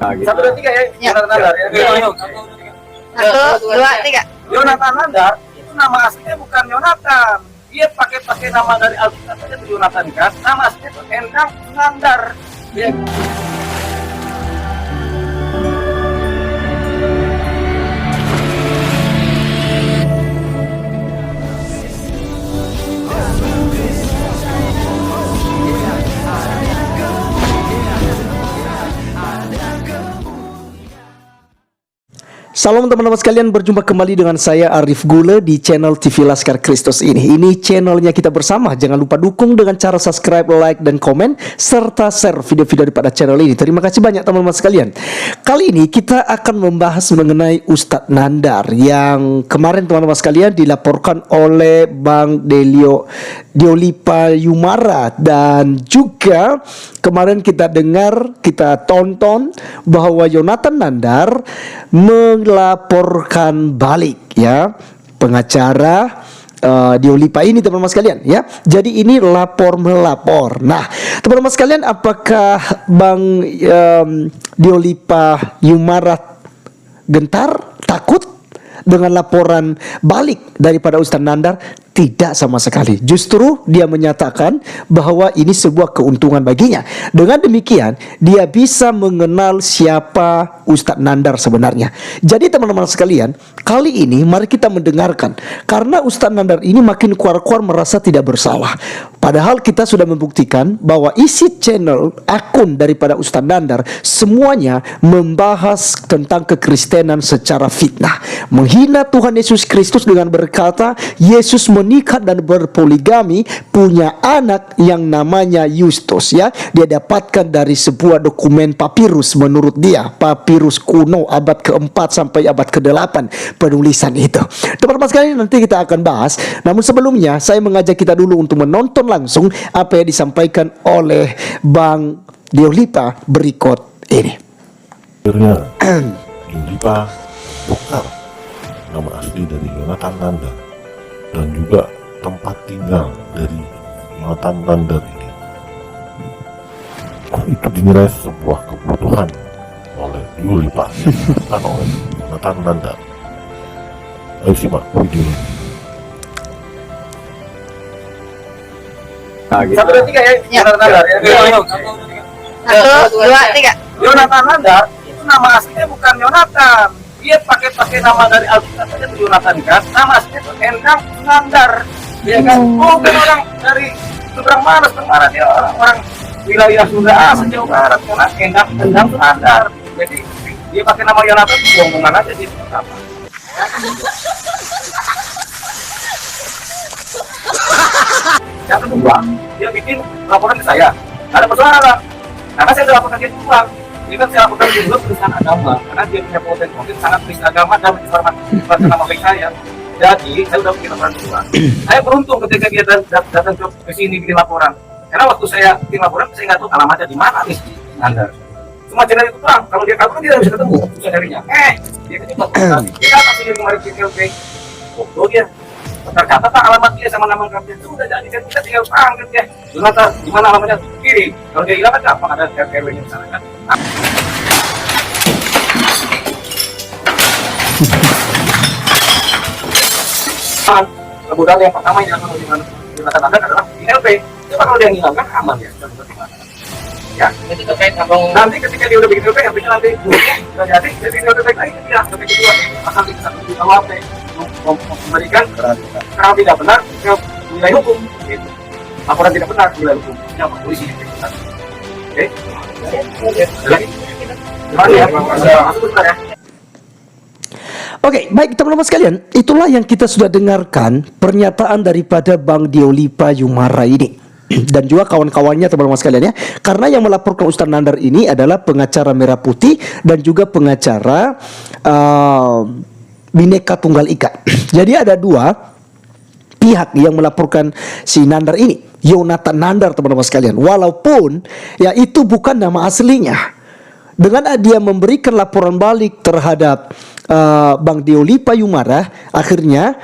Satu, dua, tiga ya. Yonatan Nandar ya. Satu, dua, tiga. Yonatan Nandar itu nama aslinya bukan Yonatan. Dia pakai nama dari Alkitab saja itu Yonatan kan. Nama aslinya itu Endang Nandar. Dia Salam teman-teman sekalian, berjumpa kembali dengan saya Arif Gule di channel TV Laskar Kristus ini. Ini channelnya kita bersama. Jangan lupa dukung dengan cara subscribe, like, dan komen, serta share video-video daripada channel ini. Terima kasih banyak teman-teman sekalian. Kali ini kita akan membahas mengenai Ustadz Nandar yang kemarin teman-teman sekalian dilaporkan oleh Bang Diolipa Yumara. Dan juga kemarin kita dengar, kita tonton bahwa Yonatan Nandar melaporkan balik ya pengacara Diolipa ini teman-teman sekalian ya. Jadi ini lapor melapor. Nah, teman-teman sekalian, apakah Bang Diolipa Yumara gentar, takut dengan laporan balik daripada Ustadz Nandar? Tidak sama sekali. Justru dia menyatakan bahwa ini sebuah keuntungan baginya. Dengan demikian, dia bisa mengenal siapa Ustadz Nandar sebenarnya. Jadi teman-teman sekalian, kali ini mari kita mendengarkan. Karena Ustadz Nandar ini makin keluar-keluar merasa tidak bersalah. Padahal kita sudah membuktikan bahwa isi channel, akun daripada Ustadz Nandar semuanya membahas tentang kekristenan secara fitnah. Menghina Tuhan Yesus Kristus dengan berkata Yesus menikah dan berpoligami, punya anak yang namanya Yustus ya. Dia dapatkan dari sebuah dokumen papirus, menurut dia papirus kuno abad ke-4 sampai abad ke-8 penulisan itu. Teman-teman sekalian, nanti kita akan bahas. Namun sebelumnya saya mengajak kita dulu untuk menonton langsung apa yang disampaikan oleh Bang Diolipa berikut ini. Akhirnya Diolipa bongkar nama asli dari Yonatan Nandar dan juga tempat tinggal dari Yonatan Nandar ini. Itu dinilai sebuah kebutuhan oleh Diolipa, bukan oleh Yonatan Nandar. Ayo simak video ini. satu, dua, tiga ya. Yonatan Nandar ya. Satu, dua, tiga. Yonatan Nandar itu nama aslinya bukan Yonatan. Dia pakai nama dari Alkitab saja itu Yonatan kan. Nama aslinya itu Endang Nandar. Dia kan bukan orang dari seberang mana dia orang wilayah Sunda sejauh barat. Karena Endang Nandar. Jadi dia pakai nama Yonatan itu bohongan aja dia apa. Yang kedua, dia bikin laporan ke saya. Ada persoalan. Karena saya sudah laporkan dia pulang. Ini kan saya lakukan juga penistaan agama, karena dia punya potensi mungkin sangat menista agama dan menyebarkan nama baik saya. Jadi saya sudah bikin laporan kedua. Saya beruntung ketika dia datang ke sini bikin laporan. Karena waktu saya bikin laporan, saya nggak tahu alamatnya di mana nih Nandar. Cuma channel itu doang. Kalau dia kabur dia tidak bisa ketemu, susah carinya. Dia kejebak. Dia pasti dia kemarin video kayak foto dia. Tercatat tak alamat dia sama nama lengkapnya. Sudah jadi kan kita tinggal panggil dia. Yonatan di mana alamatnya? Kiri. Kalau dia hilang kan gampang ada RW-nya di sana kan. Kemudian yang pertama yang akan Yonatan Nandar adalah ILP. Coba kalau dia hilang kan aman ya. Ya, itu terkait nanti ketika dia udah bikin LP, LP-nya nanti udah jadi LP lagi dia LP kedua pasal 31 KUHP memberikan kalau tidak benar ke wilayah hukum. Gitu. Laporan tidak benar ke wilayah hukum. Ya, polisi yang kita. Oke. Lagi. Oke, baik teman-teman sekalian, itulah yang kita sudah dengarkan pernyataan daripada Bang Diolipa Yumara ini dan juga kawan-kawannya teman-teman sekalian ya. Karena yang melaporkan Ustadz Nandar ini adalah pengacara Merah Putih dan juga pengacara Bhinneka Tunggal Ika. Jadi ada dua pihak yang melaporkan si Nandar ini, Yonatan Nandar teman-teman sekalian. Walaupun ya itu bukan nama aslinya. Dengan dia memberikan laporan balik terhadap Bang Diolipa Yumara, akhirnya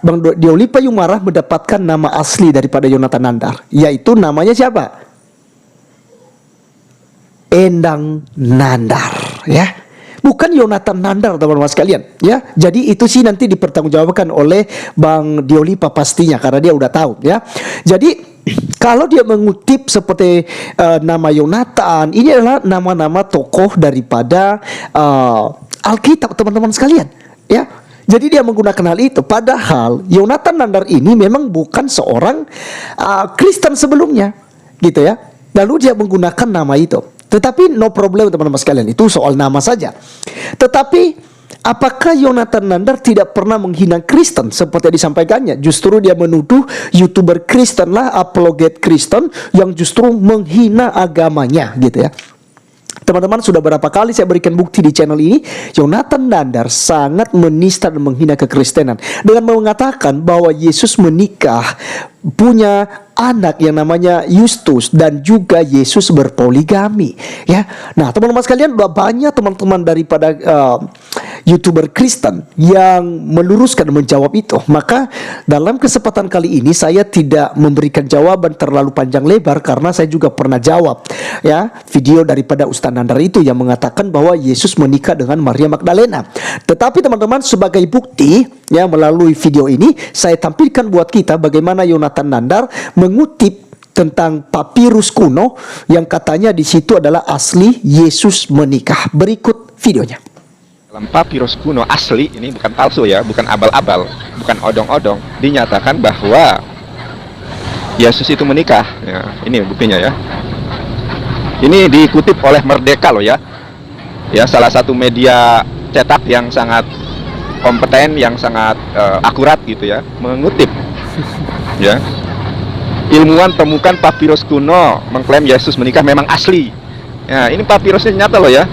Bang Diolipa Yumara mendapatkan nama asli daripada Yonatan Nandar, yaitu namanya siapa? Endang Nandar ya. Bukan Yonatan Nandar, teman-teman sekalian, ya. Jadi itu sih nanti dipertanggungjawabkan oleh Bang Diolipa pastinya, karena dia udah tahu, ya. Jadi kalau dia mengutip seperti nama Yonatan, ini adalah nama-nama tokoh daripada Alkitab, teman-teman sekalian, ya. Jadi dia menggunakan hal itu. Padahal Yonatan Nandar ini memang bukan seorang Kristen sebelumnya, gitu ya. Lalu dia menggunakan nama itu. Tetapi no problem, teman-teman sekalian, itu soal nama saja. Tetapi apakah Yonatan Nandar tidak pernah menghina Kristen seperti disampaikannya? Justru dia menuduh YouTuber Kristen lah, apologet Kristen, yang justru menghina agamanya, gitu ya. Teman-teman, sudah berapa kali saya berikan bukti di channel ini, Yonatan Nandar sangat menista dan menghina kekristenan dengan mengatakan bahwa Yesus menikah, punya anak yang namanya Justus, dan juga Yesus berpoligami, ya. Nah, teman-teman sekalian, banyak teman-teman daripada YouTuber Kristen yang meluruskan dan menjawab itu. Maka dalam kesempatan kali ini saya tidak memberikan jawaban terlalu panjang lebar, karena saya juga pernah jawab, ya, video daripada Ustaz Nandar itu yang mengatakan bahwa Yesus menikah dengan Maria Magdalena. Tetapi teman-teman, sebagai bukti, ya, melalui video ini saya tampilkan buat kita bagaimana Yonatan Nandar mengutip tentang papirus kuno yang katanya di situ adalah asli Yesus menikah. Berikut videonya. Dalam papirus kuno asli, ini bukan palsu ya, bukan abal-abal, bukan odong-odong, dinyatakan bahwa Yesus itu menikah. Ya, ini buktinya ya. Ini dikutip oleh Merdeka loh ya. Ya, salah satu media cetak yang sangat kompeten, yang sangat akurat gitu ya, mengutip. Ya. Ilmuwan temukan papirus kuno mengklaim Yesus menikah memang asli. Ya, ini papirusnya nyata loh ya.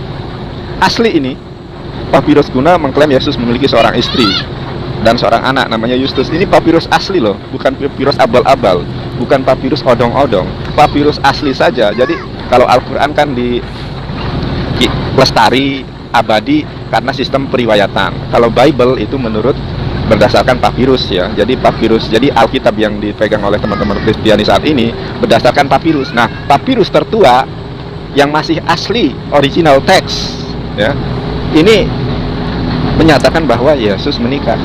Asli ini. Papirus kuno mengklaim Yesus memiliki seorang istri dan seorang anak namanya Justus. Ini papirus asli loh, bukan papirus abal-abal, bukan papirus odong-odong. Papirus asli saja. Jadi kalau Al-Qur'an kan di lestari, abadi karena sistem periwayatan. Kalau Bible itu menurut berdasarkan papirus ya. Jadi papirus, jadi Alkitab yang dipegang oleh teman-teman Kristiani saat ini berdasarkan papirus. Nah, papirus tertua yang masih asli original text ya, ini menyatakan bahwa Yesus menikah.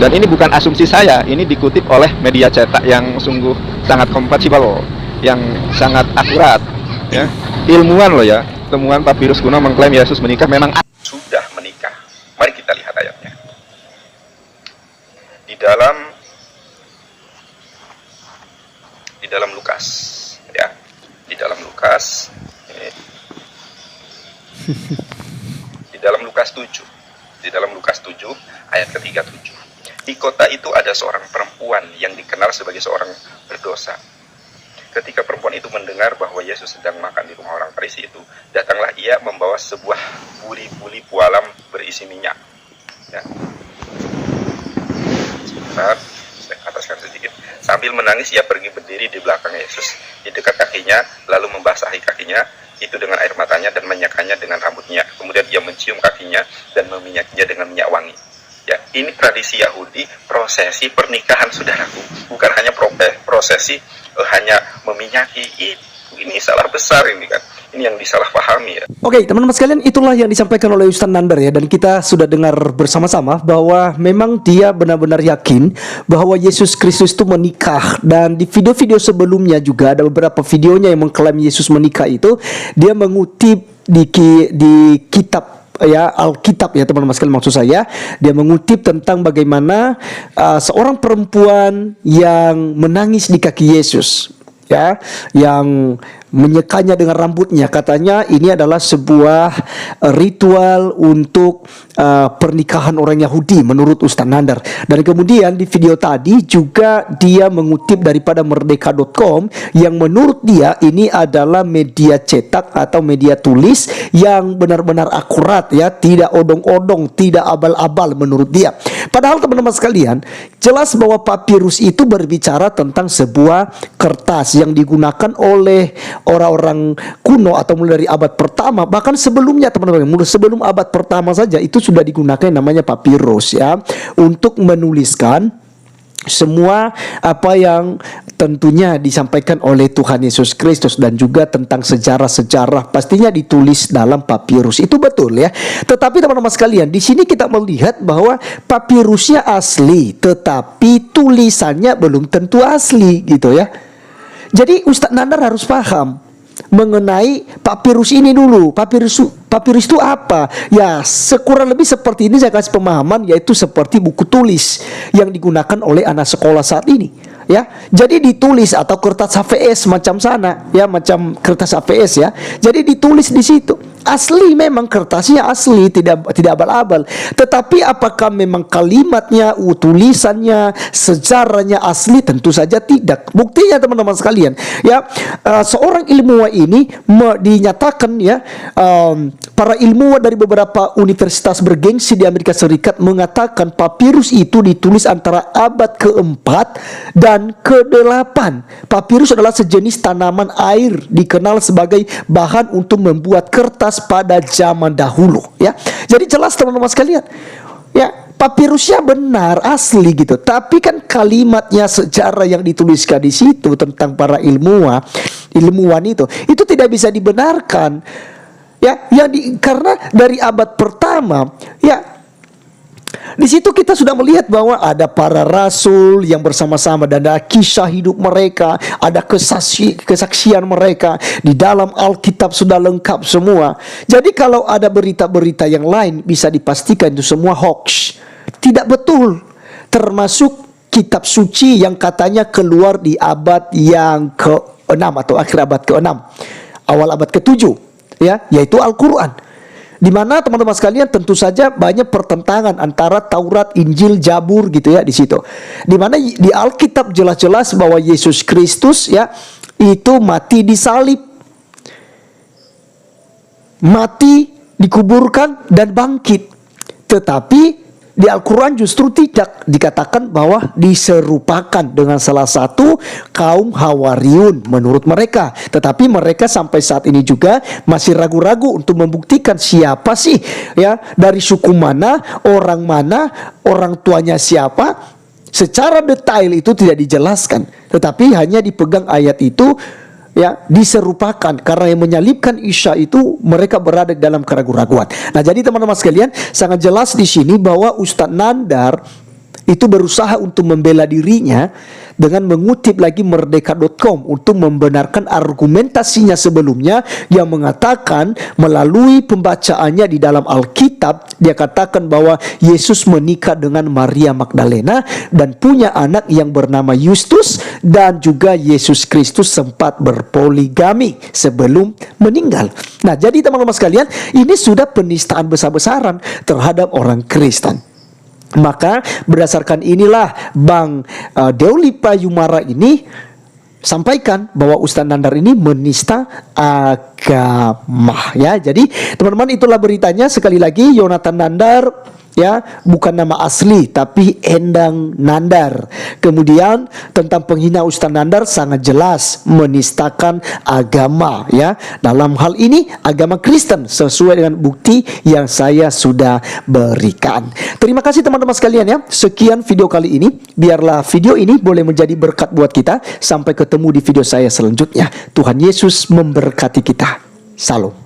Dan ini bukan asumsi saya, ini dikutip oleh media cetak yang sungguh sangat kompatibel, yang sangat akurat ya. Ilmuwan loh ya, temuan papirus kuno mengklaim Yesus menikah memang sudah menikah. Mari kita lihat ayatnya. Di dalam Lukas ya, di dalam Lukas ini, di dalam Lukas 7 ayat ke-37. Di kota itu ada seorang perempuan yang dikenal sebagai seorang berdosa. Ketika perempuan itu mendengar bahwa Yesus sedang makan di rumah orang Farisi itu, datanglah ia membawa sebuah buli-buli pualam berisi minyak ya. Sebentar, saya ataskan sedikit. Sambil menangis ia pergi berdiri di belakang Yesus, di dekat kakinya, lalu membasahi kakinya itu dengan air matanya dan menyakannya dengan rambutnya. Kemudian ia mencium kakinya dan meminyakinya dengan minyak wangi. Ya, ini tradisi Yahudi, prosesi pernikahan saudaraku, bukan hanya prosesi hanya meminyaki. Ini salah besar ini kan. Ini yang disalahpahami ya. Oke, teman-teman sekalian, itulah yang disampaikan oleh Ustaz Nandar ya. Dan kita sudah dengar bersama-sama bahwa memang dia benar-benar yakin bahwa Yesus Kristus itu menikah. Dan di video-video sebelumnya juga ada beberapa videonya yang mengklaim Yesus menikah itu. Dia mengutip di kitab ya, Alkitab ya teman-teman sekalian, maksud saya dia mengutip tentang bagaimana seorang perempuan yang menangis di kaki Yesus ya, yang menyekanya dengan rambutnya. Katanya ini adalah sebuah ritual untuk pernikahan orang Yahudi menurut Ustaz Nandar. Dan kemudian di video tadi juga dia mengutip daripada merdeka.com yang menurut dia ini adalah media cetak atau media tulis yang benar-benar akurat ya, tidak odong-odong, tidak abal-abal menurut dia. Padahal teman-teman sekalian, jelas bahwa papirus itu berbicara tentang sebuah kertas yang digunakan oleh orang-orang kuno atau mulai dari abad pertama, bahkan sebelumnya teman-teman, sebelum abad pertama saja itu sudah digunakan yang namanya papirus ya, untuk menuliskan semua apa yang tentunya disampaikan oleh Tuhan Yesus Kristus dan juga tentang sejarah-sejarah pastinya ditulis dalam papirus. Itu betul ya. Tetapi teman-teman sekalian, di sini kita melihat bahwa papirusnya asli, tetapi tulisannya belum tentu asli gitu ya. Jadi Ustadz Nandar harus paham mengenai papirus ini dulu. Papirus itu apa? Ya, sekurang lebih seperti ini saya kasih pemahaman, yaitu seperti buku tulis yang digunakan oleh anak sekolah saat ini. Ya, jadi ditulis atau kertas HVS macam sana, ya macam kertas HVS ya. Jadi ditulis di situ. Asli, memang kertasnya asli, tidak abal-abal. Tetapi apakah memang kalimatnya, tulisannya, sejarahnya asli? Tentu saja tidak. Buktinya teman-teman sekalian, ya seorang ilmuwan ini dinyatakan ya, para ilmuwan dari beberapa universitas bergengsi di Amerika Serikat mengatakan papirus itu ditulis antara abad keempat dan ke-8. Papirus adalah sejenis tanaman air dikenal sebagai bahan untuk membuat kertas pada zaman dahulu ya. Jadi jelas teman-teman sekalian, ya papirusnya benar asli gitu. Tapi kan kalimatnya, sejarah yang dituliskan di situ tentang para ilmuwan itu tidak bisa dibenarkan. Ya, karena dari abad pertama ya, di situ kita sudah melihat bahwa ada para rasul yang bersama-sama dan ada kisah hidup mereka, ada kesaksian mereka di dalam Alkitab sudah lengkap semua. Jadi kalau ada berita-berita yang lain bisa dipastikan itu semua hoax, tidak betul. Termasuk kitab suci yang katanya keluar di abad yang ke-6 atau akhir abad ke-6, awal abad ke-7 ya, yaitu Al-Quran. Di mana teman-teman sekalian tentu saja banyak pertentangan antara Taurat, Injil, Zabur gitu ya di situ. Di mana di Alkitab jelas-jelas bahwa Yesus Kristus ya itu mati disalib, mati, dikuburkan dan bangkit. Tetapi di Al-Quran justru tidak dikatakan bahwa diserupakan dengan salah satu kaum Hawariun menurut mereka. Tetapi mereka sampai saat ini juga masih ragu-ragu untuk membuktikan siapa sih ya, dari suku mana, orang tuanya siapa. Secara detail itu tidak dijelaskan, tetapi hanya dipegang ayat itu ya, diserupakan karena yang menyalibkan Isa itu mereka berada dalam keraguan-raguan. Nah, jadi teman-teman sekalian, sangat jelas di sini bahwa Ustadz Nandar itu berusaha untuk membela dirinya dengan mengutip lagi merdeka.com untuk membenarkan argumentasinya sebelumnya yang mengatakan melalui pembacaannya di dalam Alkitab, dia katakan bahwa Yesus menikah dengan Maria Magdalena dan punya anak yang bernama Justus, dan juga Yesus Kristus sempat berpoligami sebelum meninggal. Nah, jadi teman-teman sekalian, ini sudah penistaan besar-besaran terhadap orang Kristen. Maka berdasarkan inilah Bang Deoli Payumara ini sampaikan bahwa Ustadz Nandar ini menista agama ya. Jadi teman-teman, itulah beritanya. Sekali lagi, Yonatan Nandar ya, bukan nama asli tapi Endang Nandar. Kemudian tentang penghina Ustadz Nandar sangat jelas menistakan agama ya. Dalam hal ini agama Kristen sesuai dengan bukti yang saya sudah berikan. Terima kasih teman-teman sekalian ya. Sekian video kali ini. Biarlah video ini boleh menjadi berkat buat kita. Sampai ketemu di video saya selanjutnya. Tuhan Yesus memberkati kita. Salam.